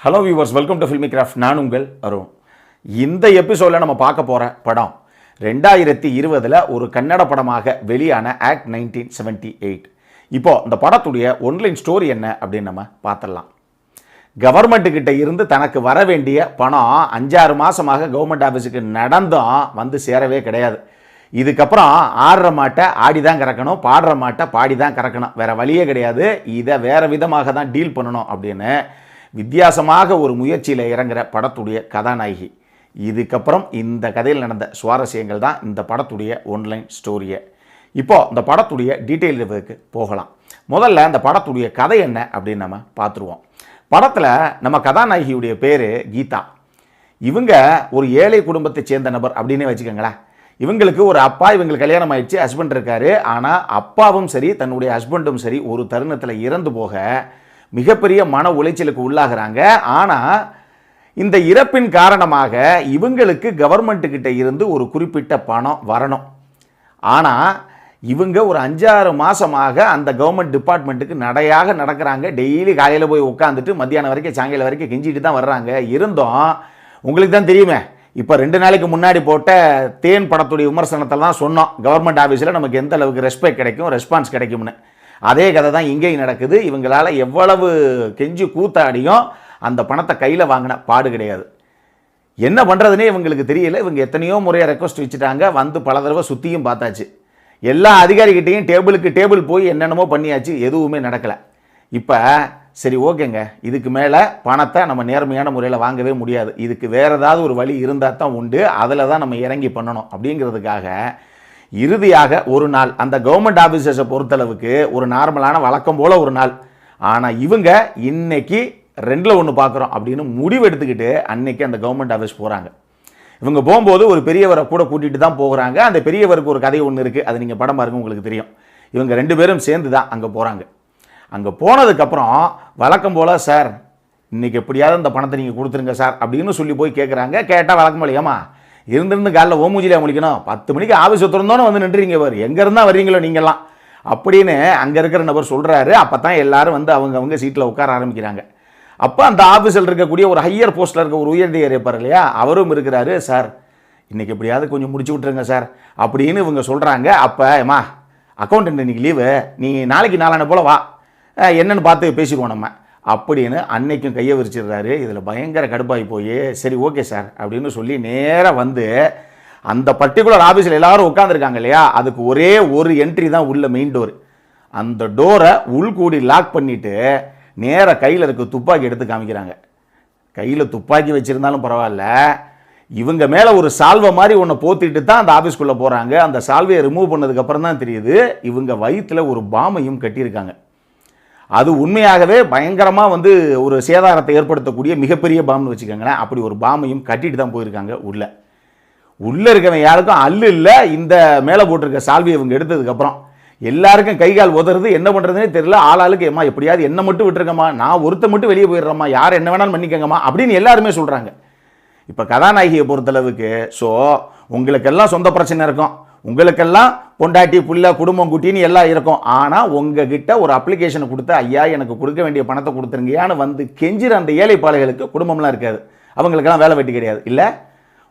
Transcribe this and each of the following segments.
Hello viewers, welcome to filmi craft. நான் உங்கள் அருண். இந்த எபிசோடில் நம்ம பார்க்க போகிற படம் 2020 ஒரு கன்னட படமாக வெளியான ஆக்ட் 1978. இப்போது இந்த படத்துடைய ஒன்லைன் ஸ்டோரி என்ன அப்படின்னு நம்ம பார்த்துடலாம். கவர்மெண்ட்டுக்கிட்ட இருந்து தனக்கு வர வேண்டிய பணம் 5-6 மாதமாக கவர்மெண்ட் ஆஃபீஸுக்கு நடந்தும் வந்து சேரவே கிடையாது. இதுக்கப்புறம் ஆடுற மாட்டை ஆடி தான் கறக்கணும், பாடுற மாட்டை பாடி தான் கறக்கணும், வேறு வழியே கிடையாது. இதை வேறு விதமாக தான் டீல் பண்ணணும் அப்படின்னு வித்தியாசமாக ஒரு முயற்சியில் இறங்குற படத்துடைய கதாநாயகி. இதுக்கப்புறம் இந்த கதையில் நடந்த சுவாரஸ்யங்கள் தான் இந்த படத்துடைய ஒன்லைன் ஸ்டோரியை. இப்போது இந்த படத்துடைய டீட்டெயில் ரிவ்யூக்கு போகலாம். முதல்ல இந்த படத்துடைய கதை என்ன அப்படின்னு நம்ம பார்த்துருவோம். படத்தில் நம்ம கதாநாயகியுடைய பேர் கீதா. இவங்க ஒரு ஏழை குடும்பத்தை சேர்ந்த நபர் அப்படின்னே வச்சுக்கோங்களேன். இவங்களுக்கு ஒரு அப்பா, இவங்களுக்கு கல்யாணம் ஆயிடுச்சு, ஹஸ்பண்ட் இருக்காரு. ஆனால் அப்பாவும் சரி தன்னுடைய ஹஸ்பண்டும் சரி ஒரு தருணத்தில் இறந்து போக மிகப்பெரிய மன உளைச்சலுக்கு உள்ளாகிறாங்க. ஆனால் இந்த இறப்பின் காரணமாக இவங்களுக்கு கவர்மெண்ட்டுக்கிட்ட இருந்து ஒரு குறிப்பிட்ட பணம் வரணும். ஆனால் இவங்க ஒரு 5-6 மாதமாக அந்த கவர்மெண்ட் டிபார்ட்மெண்ட்டுக்கு நடையாக நடக்கிறாங்க. டெய்லி காலையில் போய் உட்காந்துட்டு மத்தியானம் வரைக்கும் சாயங்காலம் வரைக்கும் கெஞ்சிட்டு தான் வர்றாங்க. இருந்தும் உங்களுக்கு தான் தெரியுமே, இப்போ 2 நாளைக்கு முன்னாடி போட்ட தேன் படத்துடைய விமர்சனத்தில் தான் சொன்னோம், கவர்மெண்ட் ஆஃபீஸில் நமக்கு எந்த அளவுக்கு ரெஸ்பெக்ட் கிடைக்கும், ரெஸ்பான்ஸ் கிடைக்கும்னு. அதே கதை தான் இங்கேயும் நடக்குது. இவங்களால் எவ்வளவு கெஞ்சி கூத்தாடியும் அந்த பணத்தை கையில் வாங்கின பாடு கிடையாது. என்ன பண்ணுறதுனே இவங்களுக்கு தெரியல. இவங்க எத்தனையோ முறையாக ரெக்வஸ்ட் வச்சுட்டாங்க, வந்து பல தடவை சுற்றியும் பார்த்தாச்சு. எல்லா அதிகாரிகிட்டையும் டேபிளுக்கு டேபிள் போய் என்னென்னமோ பண்ணியாச்சு, எதுவுமே நடக்கலை. இப்போ சரி ஓகேங்க, இதுக்கு மேலே பணத்தை நம்ம நேர்மையான முறையில் வாங்கவே முடியாது, இதுக்கு வேறு ஏதாவது ஒரு வழி இருந்தால் தான் உண்டு, அதில் தான் நம்ம இறங்கி பண்ணணும் அப்படிங்கிறதுக்காக இறுதியாக ஒரு நாள் அந்த கவர்மெண்ட் ஆஃபீஸர்ஸை பொறுத்தளவுக்கு ஒரு நார்மலான வழக்கம் போல் ஒரு நாள். ஆனால் இவங்க இன்னைக்கு 2ல் 1 பார்க்குறோம் அப்படின்னு முடிவு எடுத்துக்கிட்டு அன்னைக்கு அந்த கவர்மெண்ட் ஆஃபீஸ் போகிறாங்க. இவங்க போகும்போது ஒரு பெரியவரை கூட கூட்டிகிட்டு தான் போகிறாங்க. அந்த பெரியவருக்கு ஒரு கதை ஒன்று இருக்குது, அது நீங்கள் படம் பாருங்க உங்களுக்கு தெரியும். இவங்க 2 பேரும் சேர்ந்து தான் அங்கே போகிறாங்க. அங்கே போனதுக்கப்புறம் வழக்கம் போல், சார் இன்றைக்கி எப்படியாவது இந்த பணத்தை நீங்கள் கொடுத்துருங்க சார் அப்படின்னு சொல்லி போய் கேட்குறாங்க. கேட்டால் வழக்கம் இல்லையாமா, இருந்திருந்து காலைல ஓமூஜிலே முழிக்கணும், 10 மணிக்கு ஆஃபீஸ் திறந்தோன்னு வந்து நின்றுறீங்க பாரு, எங்கே இருந்தால் வர்றீங்களோ நீங்கள்லாம் அப்படின்னு அங்கே இருக்கிற நபர் சொல்கிறாரு. அப்போ தான் எல்லோரும் வந்து அவங்க சீட்டில் உட்கார ஆரம்பிக்கிறாங்க. அப்போ அந்த ஆஃபீஸில் இருக்கக்கூடிய ஒரு ஹையர் போஸ்ட்டில் இருக்க ஒரு உயர்திகாரி இருப்பார் இல்லையா, அவரும் இருக்கிறாரு. சார் இன்றைக்கி எப்படியாவது கொஞ்சம் முடிச்சு விட்ருங்க சார் அப்படின்னு இவங்க சொல்கிறாங்க. அப்போ ஏமா அக்கௌண்டன்ட் இன்றைக்கி லீவு, நீ நாளைக்கு நாளான போல் வா, என்னென்னு பார்த்து பேசிடுவோம் நம்ம அப்படின்னு அன்னைக்கும் கையை விரிச்சிடுறாரு. இதில் பயங்கர கடுப்பாகி போய் சரி ஓகே சார் அப்படின்னு சொல்லி நேராக வந்து அந்த பர்டிகுலர் ஆஃபீஸில் எல்லாரும் உட்காந்துருக்காங்க இல்லையா, அதுக்கு ஒரே ஒரு என்ட்ரி தான் உள்ள மெயின் டோர். அந்த டோரை உள்கூடி லாக் பண்ணிவிட்டு நேராக கையில் இருக்க துப்பாக்கி எடுத்து காமிக்கிறாங்க. கையில் துப்பாக்கி வச்சுருந்தாலும் பரவாயில்ல, இவங்க மேலே ஒரு சால்வை மாதிரி ஒன்று போத்திட்டு தான் அந்த ஆஃபீஸ்க்குள்ளே போகிறாங்க. அந்த சால்வையை ரிமூவ் பண்ணதுக்கப்புறம் தான் தெரியுது இவங்க வயிற்றில் ஒரு பாமையும் கட்டியிருக்காங்க. அது உண்மையாகவே பயங்கரமாக வந்து ஒரு சேதாரத்தை ஏற்படுத்தக்கூடிய மிகப்பெரிய பாம்னு வச்சுக்கோங்களேன். அப்படி ஒரு பாமையும் கட்டிட்டு தான் போயிருக்காங்க. உள்ளே இருக்கவன் யாருக்கும் அல்லு இல்லை. இந்த மேலே போட்டிருக்க சால்வி இவங்க எடுத்ததுக்கப்புறம் எல்லாருக்கும் கை கால் உதறது, என்ன பண்ணுறதுனே தெரியல. ஆளாளுக்கு ஏமா எப்படியாவது என்ன மட்டும் விட்டுருக்கம்மா, நான் ஒருத்த மட்டும் வெளியே போயிடுறேம்மா, யார் என்ன வேணாலும் பண்ணிக்கங்கம்மா அப்படின்னு எல்லாருமே சொல்கிறாங்க. இப்போ கதாநாயகியை பொறுத்தளவுக்கு ஸோ உங்களுக்கெல்லாம் சொந்த பிரச்சனை இருக்கும், உங்களுக்கெல்லாம் பொண்டாட்டி புள்ள குடும்பம் குட்டின்னு எல்லாம் இருக்கும். ஆனால் உங்ககிட்ட ஒரு அப்ளிகேஷனை கொடுத்து ஐயா எனக்கு கொடுக்க வேண்டிய பணத்தை கொடுத்துருங்கயான்னு வந்து கெஞ்சிற அந்த ஏழை பாலைகளுக்கு குடும்பம்லாம் இருக்காது, அவங்களுக்கெல்லாம் வேலை வெட்டி கிடையாது. இல்லை,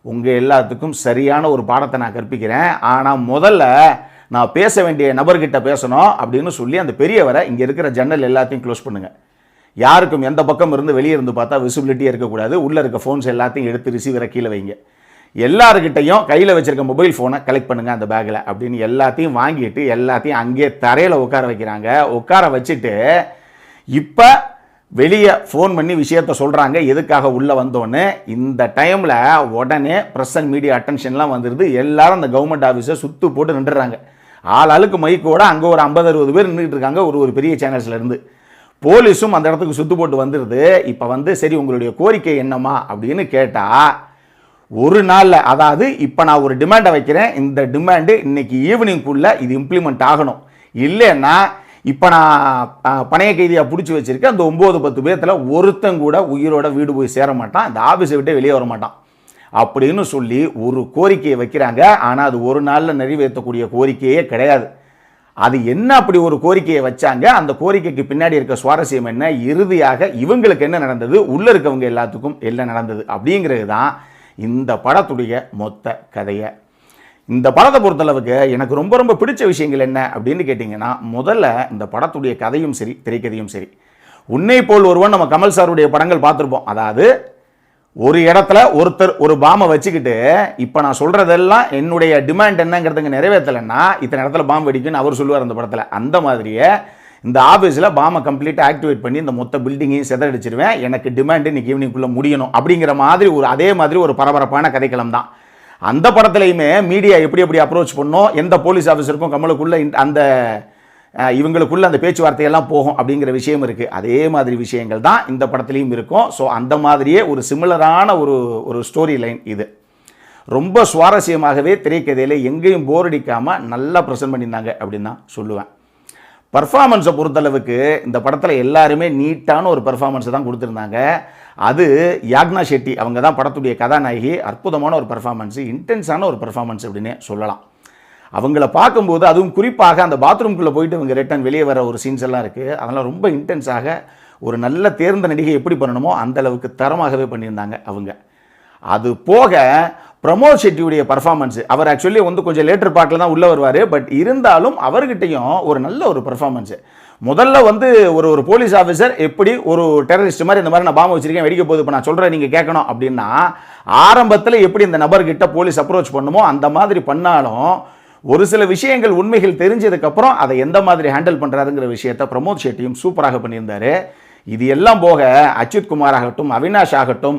உங்கள் எல்லாத்துக்கும் சரியான ஒரு பாடத்தை நான் கற்பிக்கிறேன். ஆனால் முதல்ல நான் பேச வேண்டிய நபர்கிட்ட பேசணும் அப்படின்னு சொல்லி அந்த பெரியவரை இங்கே இருக்கிற ஜன்னல் எல்லாத்தையும் க்ளோஸ் பண்ணுங்கள். யாருக்கும் எந்த பக்கம் இருந்து வெளியே இருந்து பார்த்தா விசிபிலிட்டியாக இருக்கக்கூடாது. உள்ளே இருக்க ஃபோன்ஸ் எல்லாத்தையும் எடுத்து ரிசீவரை கீழே வைங்க. எல்லாருக்கிட்டையும் கையில் வச்சுருக்க மொபைல் ஃபோனை கலெக்ட் பண்ணுங்கள் அந்த பேக்கில் அப்படின்னு எல்லாத்தையும் வாங்கிட்டு எல்லாத்தையும் அங்கேயே தரையில் உட்கார வைக்கிறாங்க. உட்கார வச்சுட்டு இப்போ வெளியே ஃபோன் பண்ணி விஷயத்த சொல்கிறாங்க, எதுக்காக உள்ளே வந்தோன்னு. இந்த டைமில் உடனே ப்ரெஸ் அண்ட் மீடியா அட்டென்ஷன்லாம் வந்துடுது. எல்லாரும் அந்த கவர்மெண்ட் ஆஃபீஸை சுற்று போட்டு நின்றுறாங்க. ஆளுக்கு மைக்கோட அங்கே ஒரு 50-60 பேர் நின்றுட்டு இருக்காங்க ஒரு பெரிய சேனல்ஸ்லேருந்து. போலீஸும் அந்த இடத்துக்கு சுற்று போட்டு வந்துடுது. இப்போ வந்து சரி உங்களுடைய கோரிக்கை என்னம்மா அப்படின்னு கேட்டால், ஒரு நாளில், அதாவது இப்போ நான் ஒரு டிமாண்டை வைக்கிறேன், இந்த டிமாண்டு இன்னைக்கு ஈவினிங்குள்ளே இது இம்ப்ளிமெண்ட் ஆகணும், இல்லைன்னா இப்போ நான் பணைய கைதியாக பிடிச்சி வச்சுருக்கேன் அந்த 9-10 பேர்த்தில் ஒருத்தன் கூட உயிரோட வீடு போய் சேர மாட்டான், இந்த ஆஃபீஸை விட்டு வெளியே வர மாட்டான் அப்படின்னு சொல்லி ஒரு கோரிக்கையை வைக்கிறாங்க. ஆனால் அது ஒரு நாளில் நிறைவேற்றக்கூடிய கோரிக்கையே கிடையாது. அது என்ன அப்படி ஒரு கோரிக்கையை வச்சாங்க, அந்த கோரிக்கைக்கு பின்னாடி இருக்க சுவாரஸ்யம் என்ன, இறுதியாக இவங்களுக்கு என்ன நடந்தது, உள்ள இருக்கவங்க எல்லாத்துக்கும் என்ன நடந்தது அப்படிங்கிறது தான் இந்த படத்துடைய மொத்த கதையை. இந்த படத்தை பொறுத்தளவுக்கு எனக்கு ரொம்ப ரொம்ப பிடிச்ச விஷயங்கள் என்ன அப்படின்னு கேட்டிங்கன்னா, முதல்ல இந்த படத்துடைய கதையும் சரி திரைக்கதையும் சரி. உன்னை போல் ஒருவன் நம்ம கமல் சாருடைய படங்கள் பார்த்துருப்போம். அதாவது ஒரு இடத்துல ஒருத்தர் ஒரு பாம்பை வச்சுக்கிட்டு இப்போ நான் சொல்கிறதெல்லாம் என்னுடைய டிமாண்ட் என்னங்கிறதுங்க நிறைவேற்றலைன்னா இத்தனை இடத்துல பாம்பு வெடிக்குன்னு அவர் சொல்லுவார் அந்த படத்தில். அந்த மாதிரியே இந்த ஆஃபீஸில் பாம்பை கம்ப்ளீட்டாக ஆக்டிவேட் பண்ணி இந்த மொத்த பில்டிங்கையும் செதறடிச்சிருவேன், எனக்கு டிமாண்டு இன்னைக்கு ஈவினிங்குள்ளே முடியணும் அப்படிங்கிற மாதிரி அதே மாதிரி ஒரு பரபரப்பான கதைக்களம் தான். அந்த படத்துலையுமே மீடியா எப்படி எப்படி அப்ரோச் பண்ணோம், எந்த போலீஸ் ஆஃபீஸருக்கும் கமலுக்குள்ள அந்த இவங்களுக்குள்ள அந்த பேச்சுவார்த்தையெல்லாம் போகும் அப்படிங்கிற விஷயம் இருக்குது. அதே மாதிரி விஷயங்கள் தான் இந்த படத்துலையும் இருக்கும். ஸோ அந்த மாதிரியே ஒரு சிமிலரான ஒரு ஸ்டோரி லைன் இது. ரொம்ப சுவாரஸ்யமாகவே திரைக்கதையில் எங்கேயும் போர் அடிக்காமல் நல்லா ப்ரெசென்ட் பண்ணியிருந்தாங்க அப்படின்னு தான் சொல்லுவேன். பர்ஃபார்மன்ஸை பொறுத்தளவுக்கு இந்த படத்தில் எல்லாருமே நீட்டான ஒரு பர்ஃபார்மன்ஸை தான் கொடுத்துருந்தாங்க. அது யாக்னா ஷெட்டி அவங்க தான் படத்துடைய கதாநாயகி. அற்புதமான ஒரு பர்ஃபார்மன்ஸு, இன்டென்ஸான ஒரு பர்ஃபார்மன்ஸ் அப்படின்னே சொல்லலாம். அவங்கள பார்க்கும்போது அதுவும் குறிப்பாக அந்த பாத்ரூம்குள்ளே போயிட்டு இவங்க ரிட்டர்ன் வெளியே வர ஒரு சீன்ஸ் எல்லாம் இருக்குது. அதெல்லாம் ரொம்ப இன்டென்ஸாக ஒரு நல்ல தேர்ந்த நடிகை எப்படி பண்ணணுமோ அந்த அளவுக்கு தரமாகவே பண்ணியிருந்தாங்க அவங்க. அது போக பிரமோத் ஷெட்டியுடைய பர்ஃபார்மன்ஸு, அவர் ஆக்சுவலி கொஞ்சம் லேட்டர் பார்ட்டில் தான் உள்ளே வருவார். பட் இருந்தாலும் அவர்கிட்டையும் ஒரு நல்ல ஒரு பர்ஃபார்மன்ஸு. முதல்ல ஒரு போலீஸ் ஆஃபீஸர் எப்படி ஒரு டெரரிஸ்ட் மாதிரி இந்த மாதிரி நான் பாம்பு வச்சிருக்கேன் வெடிக்க போகுது இப்போ நான் சொல்கிறேன் நீங்கள் கேட்கணும் அப்படின்னா, ஆரம்பத்தில் எப்படி இந்த நபர்கிட்ட போலீஸ் அப்ரோச் பண்ணுமோ அந்த மாதிரி பண்ணாலும் ஒரு சில விஷயங்கள் உண்மைகள் தெரிஞ்சதுக்கப்புறம் அதை எந்த மாதிரி ஹேண்டில் பண்ணுறாருங்கிற விஷயத்தை பிரமோத் ஷெட்டியும் சூப்பராக பண்ணியிருந்தார். இது எல்லாம் போக அச்சுத் குமார் ஆகட்டும், அவினாஷ் ஆகட்டும்,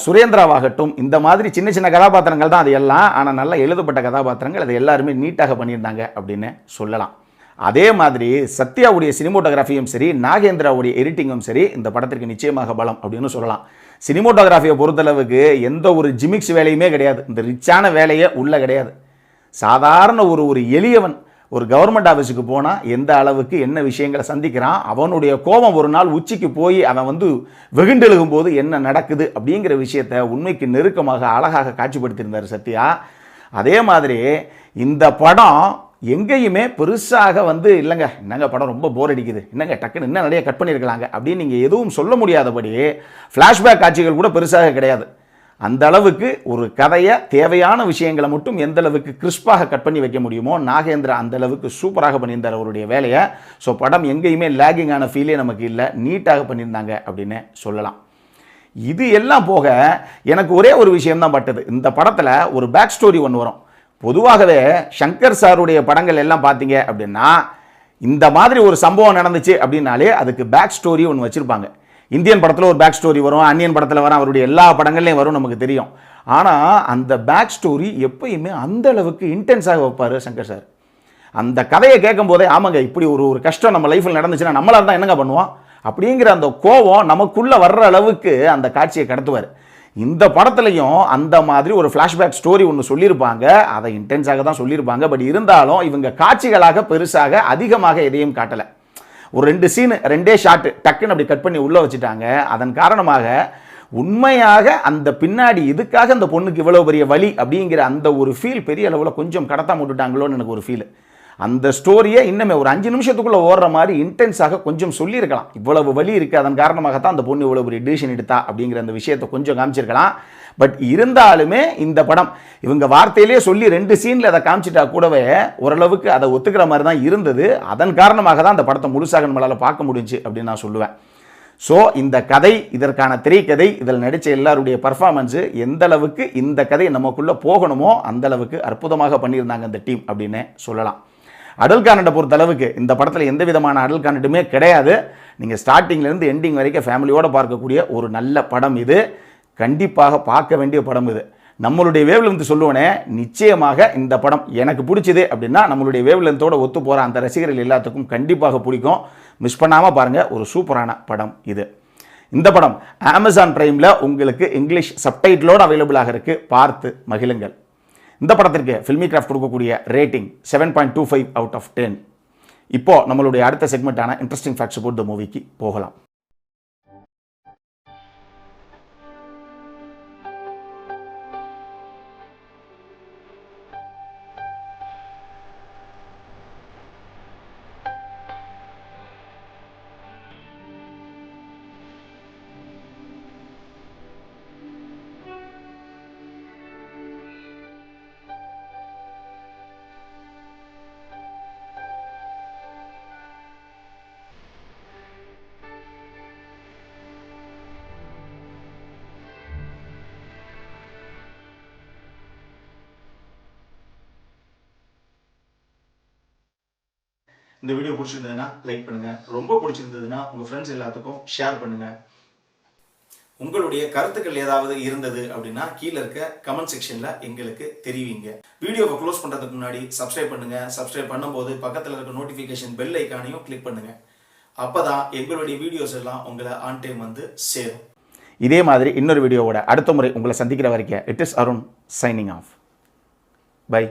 சுரேந்திராவாகட்டும், இந்த மாதிரி சின்ன சின்ன கதாபாத்திரங்கள் தான் அது எல்லாம். ஆனால் நல்லா எழுதப்பட்ட கதாபாத்திரங்கள் அதை எல்லாருமே நீட்டாக பண்ணியிருந்தாங்க அப்படின்னு சொல்லலாம். அதே மாதிரி சத்யாவுடைய சினிமோட்டோகிராஃபியும் சரி, நாகேந்திராவுடைய எடிட்டிங்கும் சரி இந்த படத்திற்கு நிச்சயமாக பலம் அப்படின்னு சொல்லலாம். சினிமோட்டோகிராஃபியை பொறுத்தளவுக்கு எந்த ஒரு ஜிமிக்ஸ் வேலையுமே கிடையாது, இந்த ரிச்சான வேலையே உள்ள கிடையாது. சாதாரண ஒரு எளியவன் ஒரு கவர்மெண்ட் ஆஃபீஸுக்கு போனால் எந்த அளவுக்கு என்ன விஷயங்களை சந்திக்கிறான், அவனுடைய கோபம் ஒரு நாள் உச்சிக்கு போய் அவன் வெகுண்டெழுகும் போது என்ன நடக்குது அப்படிங்கிற விஷயத்தை உண்மைக்கு நெருக்கமாக அழகாக காட்சிப்படுத்தியிருந்தார் சத்யா. அதே மாதிரி இந்த படம் எங்கேயுமே பெருசாக இல்லைங்க என்னங்க படம் ரொம்ப போர் அடிக்குது, என்னங்க டக்குன்னு இன்னும் நிறைய கட் பண்ணியிருக்கலாங்க அப்படின்னு நீங்கள் எதுவும் சொல்ல முடியாதபடி ஃப்ளாஷ்பேக் காட்சிகள் கூட பெருசாக கிடையாது. அந்த அளவுக்கு ஒரு கதையை தேவையான விஷயங்களை மட்டும் எந்த அளவுக்கு கிறிஸ்பாக கட் பண்ணி வைக்க முடியுமோ நாகேந்திரா அந்த அளவுக்கு சூப்பராக பண்ணியிருந்தார் அவருடைய வேலையை. ஸோ படம் எங்கேயுமே லேகிங்கான ஃபீலே நமக்கு இல்லை, நீட்டாக பண்ணியிருந்தாங்க அப்படின்னு சொல்லலாம். இது எல்லாம் போக எனக்கு ஒரே ஒரு விஷயம்தான் பட்டது, இந்த படத்தில் ஒரு பேக் ஸ்டோரி ஒன்று வரும். பொதுவாகவே சங்கர் சாருடைய படங்கள் எல்லாம் பார்த்தீங்க அப்படின்னா இந்த மாதிரி ஒரு சம்பவம் நடந்துச்சு அப்படின்னாலே அதுக்கு பேக் ஸ்டோரி ஒன்று வச்சுருப்பாங்க. இந்தியன் படத்தில் ஒரு பேக் ஸ்டோரி வரும், அந்நியன் படத்தில் வரும், அவருடைய எல்லா படங்கள்லையும் வரும், நமக்கு தெரியும். ஆனால் அந்த பேக் ஸ்டோரி எப்பயுமே அந்த அளவுக்கு இன்டென்ஸாக வைப்பார் சங்கர் சார். அந்த கதையை கேட்கும் போதே ஆமாங்க இப்படி ஒரு கஷ்டம் நம்ம லைஃப்பில் நடந்துச்சுன்னா நம்மளாக இருந்தால் என்னங்க பண்ணுவோம் அப்படிங்கிற அந்த கோபம் நமக்குள்ளே வர்ற அளவுக்கு அந்த காட்சியை கடத்துவார். இந்த படத்துலையும் அந்த மாதிரி ஒரு ஃப்ளாஷ்பேக் ஸ்டோரி ஒன்று சொல்லியிருப்பாங்க, அதை இன்டென்ஸாக தான் சொல்லியிருப்பாங்க. பட் இருந்தாலும் இவங்க காட்சிகளாக பெருசாக அதிகமாக எதையும் காட்டலை. ஒரு 2 சீனு 2 ஷாட்டு டக்குன்னு அப்படி கட் பண்ணி உள்ளே வச்சுட்டாங்க. அதன் காரணமாக உண்மையாக அந்த பின்னாடி இதுக்காக அந்த பொண்ணுக்கு இவ்வளோ பெரிய வலி அப்படிங்கிற அந்த ஒரு ஃபீல் பெரிய அளவில் கொஞ்சம் கடத்தாம விட்டுட்டாங்களோன்னு எனக்கு ஒரு ஃபீல். அந்த ஸ்டோரியை இன்னுமே ஒரு 5 நிமிஷத்துக்குள்ளே ஓடுற மாதிரி இன்டென்ஸாக கொஞ்சம் சொல்லியிருக்கலாம். இவ்வளவு வலி இருக்குது, அதன் காரணமாகத்தான் அந்த பொண்ணு இவ்வளோ பெரிய டிசிஷன் எடுத்தா அப்படிங்கிற அந்த விஷயத்தை கொஞ்சம் காமிச்சிருக்கலாம். பட் இருந்தாலுமே இந்த படம் இவங்க வார்த்தையிலே சொல்லி 2 சீனில் அதை காமிச்சிட்டா கூடவே ஓரளவுக்கு அதை ஒத்துக்கிற மாதிரி தான் இருந்தது. அதன் காரணமாக தான் அந்த படத்தை முழுசாக நம்மளால் பார்க்க முடிஞ்சு அப்படின்னு நான் சொல்லுவேன். ஸோ இந்த கதை, இதற்கான திரைக்கதை, இதில் நடித்த எல்லாருடைய பர்ஃபார்மன்ஸு எந்த அளவுக்கு இந்த கதை நமக்குள்ளே போகணுமோ அந்த அளவுக்கு அற்புதமாக பண்ணியிருந்தாங்க இந்த டீம் அப்படின்னு சொல்லலாம். அடல் கான்டென்ட்டை பொறுத்த அளவுக்கு இந்த படத்தில் எந்த விதமான அடல் கான்டென்ட்டுமே கிடையாது. நீங்கள் ஸ்டார்டிங்லேருந்து எண்டிங் வரைக்கும் ஃபேமிலியோடு பார்க்கக்கூடிய ஒரு நல்ல படம் இது. கண்டிப்பாக பார்க்க வேண்டிய படம் இது. நம்மளுடைய வேவ்லென்த் சொல்லுவனே, நிச்சயமாக இந்த படம் எனக்கு பிடிச்சது அப்படின்னா நம்மளுடைய வேவ்லென்த்தோடு ஒத்து போகிற அந்த ரசிகர்கள் எல்லாத்துக்கும் கண்டிப்பாக பிடிக்கும். மிஸ் பண்ணாமல் பாருங்கள், ஒரு சூப்பரான படம் இது. இந்த படம் அமேசான் பிரைமில் உங்களுக்கு இங்கிலீஷ் சப்டைட்டிலோடு அவைலபிளாக இருக்குது, பார்த்து மகிழுங்கள். இந்த படத்திற்கு ஃபில்மி கிராஃப்ட் கொடுக்கக்கூடிய ரேட்டிங் 7.25 out of 10. இப்போது நம்மளுடைய அடுத்த செக்மெண்ட்டான இன்ட்ரெஸ்டிங் ஃபேக்ட்ஸ் அபவுட் த மூவிக்கு போகலாம். இந்த வீடியோ பிடிச்சிருந்ததுன்னா லைக் பண்ணுங்கள், ரொம்ப பிடிச்சிருந்ததுன்னா உங்கள் ஃப்ரெண்ட்ஸ் எல்லாத்துக்கும் ஷேர் பண்ணுங்கள். உங்களுடைய கருத்துக்கள் ஏதாவது இருந்தது அப்படின்னா கீழே இருக்க கமெண்ட் செக்ஷனில் எங்களுக்கு தெரிவிங்க. வீடியோவை க்ளோஸ் பண்ணுறதுக்கு முன்னாடி சப்ஸ்கிரைப் பண்ணுங்கள். சப்ஸ்கிரைப் பண்ணும்போது பக்கத்தில் இருக்க நோட்டிஃபிகேஷன் பெல் ஐக்கானையும் கிளிக் பண்ணுங்கள். அப்போ தான் எங்களுடைய வீடியோஸ் எல்லாம் உங்களை ஆன் டைம் வந்து சேரும். இதே மாதிரி இன்னொரு வீடியோவோட அடுத்த முறை உங்களை சந்திக்கிற வரைக்கும் it is Arun signing off. By.